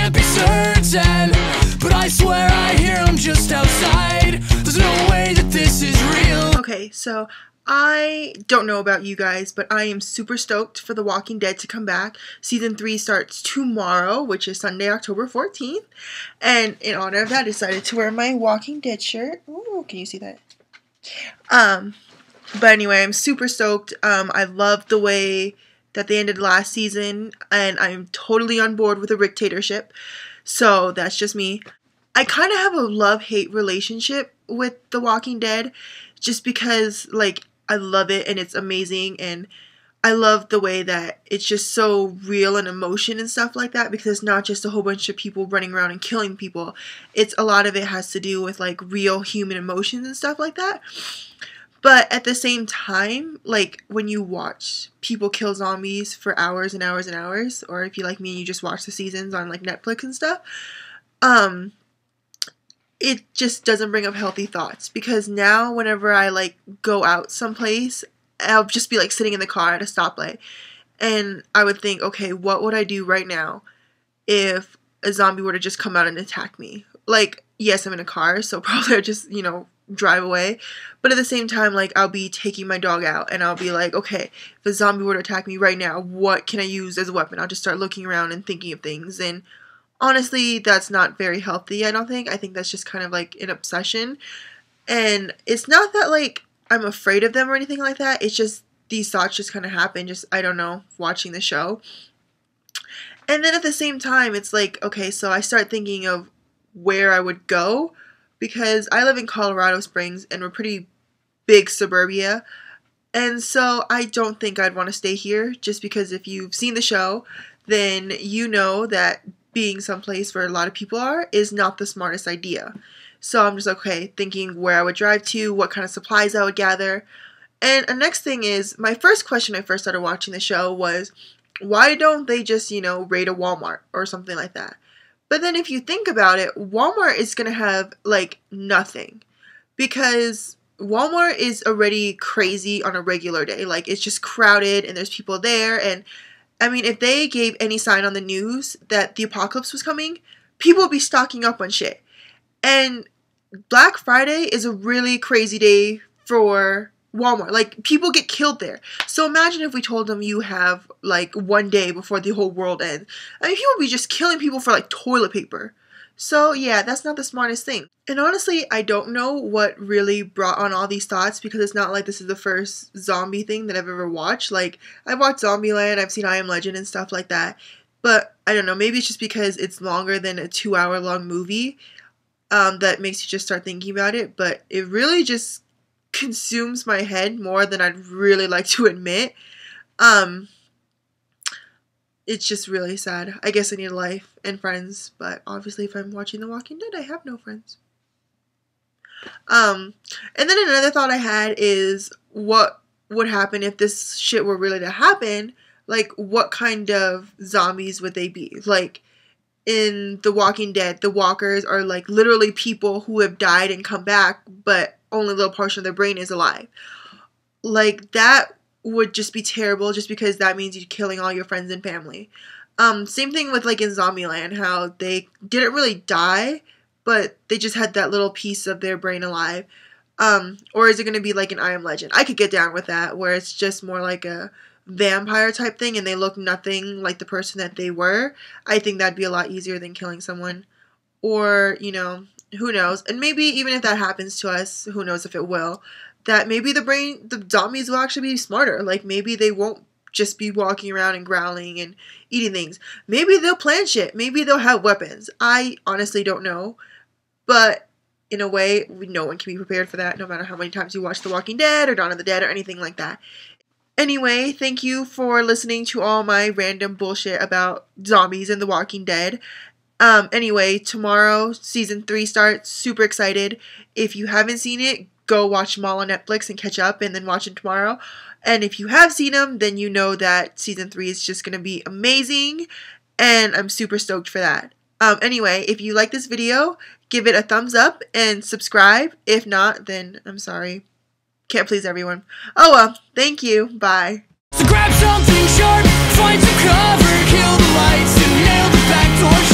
can't be certain, but I swear I hear them just outside. There's no way that this is real. Okay, so I don't know about you guys, but I am super stoked for The Walking Dead to come back. Season 3 starts tomorrow, which is Sunday, October 14th. And in honor of that, I decided to wear my Walking Dead shirt. Ooh, can you see that? But anyway, I'm super stoked. I love the way that they ended last season, and I'm totally on board with the Rictatorship. So that's just me. I kind of have a love-hate relationship with The Walking Dead, just because, like, I love it and it's amazing, and I love the way that it's just so real and emotion and stuff like that, because it's not just a whole bunch of people running around and killing people. It's a lot of it has to do with, like, real human emotions and stuff like that. But at the same time, like, when you watch people kill zombies for hours and hours and hours, or if you like me and you just watch the seasons on, like, Netflix and stuff, it just doesn't bring up healthy thoughts. Because now whenever I, like, go out someplace, I'll just be, like, sitting in the car at a stoplight, and I would think, okay, what would I do right now if a zombie were to just come out and attack me? Like, yes, I'm in a car, so probably I'd just, you know, drive away. But at the same time, like, I'll be taking my dog out, and I'll be like, okay, if a zombie were to attack me right now, what can I use as a weapon? I'll just start looking around and thinking of things, and honestly, that's not very healthy, I don't think. I think that's just kind of like an obsession. And it's not that, like, I'm afraid of them or anything like that. It's just these thoughts just kind of happen, just, I don't know, watching the show. And then at the same time, it's like, okay, so I start thinking of where I would go, because I live in Colorado Springs, and we're pretty big suburbia. And so I don't think I'd want to stay here, just because if you've seen the show, then you know that being someplace where a lot of people are is not the smartest idea. So I'm just, okay, thinking where I would drive to, what kind of supplies I would gather. And the next thing is, my first question when I first started watching the show was, why don't they just, you know, raid a Walmart or something like that? But then if you think about it, Walmart is going to have, like, nothing. Because Walmart is already crazy on a regular day. Like, it's just crowded and there's people there, and I mean, if they gave any sign on the news that the apocalypse was coming, people would be stocking up on shit. And Black Friday is a really crazy day for Walmart. Like, people get killed there. So imagine if we told them you have, like, one day before the whole world ends. I mean, people would be just killing people for, like, toilet paper. So, yeah, that's not the smartest thing. And honestly, I don't know what really brought on all these thoughts, because it's not like this is the first zombie thing that I've ever watched. Like, I've watched Zombieland, I've seen I Am Legend and stuff like that. But, I don't know, maybe it's just because it's longer than a 2-hour-long movie that makes you just start thinking about it. But it really just consumes my head more than I'd really like to admit. It's just really sad. I guess I need a life and friends, but obviously if I'm watching The Walking Dead, I have no friends. And then another thought I had is, what would happen if this shit were really to happen? Like, what kind of zombies would they be? Like, in The Walking Dead, the walkers are, like, literally people who have died and come back, but only a little portion of their brain is alive. Like, that would just be terrible, just because that means you're killing all your friends and family. Same thing with, like, in Zombieland, how they didn't really die, but they just had that little piece of their brain alive. Or is it going to be like an I Am Legend? I could get down with that, where it's just more like a vampire type thing and they look nothing like the person that they were. I think that'd be a lot easier than killing someone. Or, you know, who knows? And maybe even if that happens to us, who knows if it will, that maybe the zombies will actually be smarter. Like, maybe they won't just be walking around and growling and eating things. Maybe they'll plan shit. Maybe they'll have weapons. I honestly don't know. But in a way, no one can be prepared for that, no matter how many times you watch The Walking Dead or Dawn of the Dead or anything like that. Anyway, thank you for listening to all my random bullshit about zombies and The Walking Dead. Anyway, tomorrow, season 3 starts. Super excited. If you haven't seen it, go watch them all on Netflix and catch up and then watch them tomorrow. And if you have seen them, then you know that season 3 is just going to be amazing. And I'm super stoked for that. Anyway, if you like this video, give it a thumbs up and subscribe. If not, then I'm sorry. Can't please everyone. Oh well, thank you. Bye. So grab something sharp, find some cover, kill the lights and nail the back door.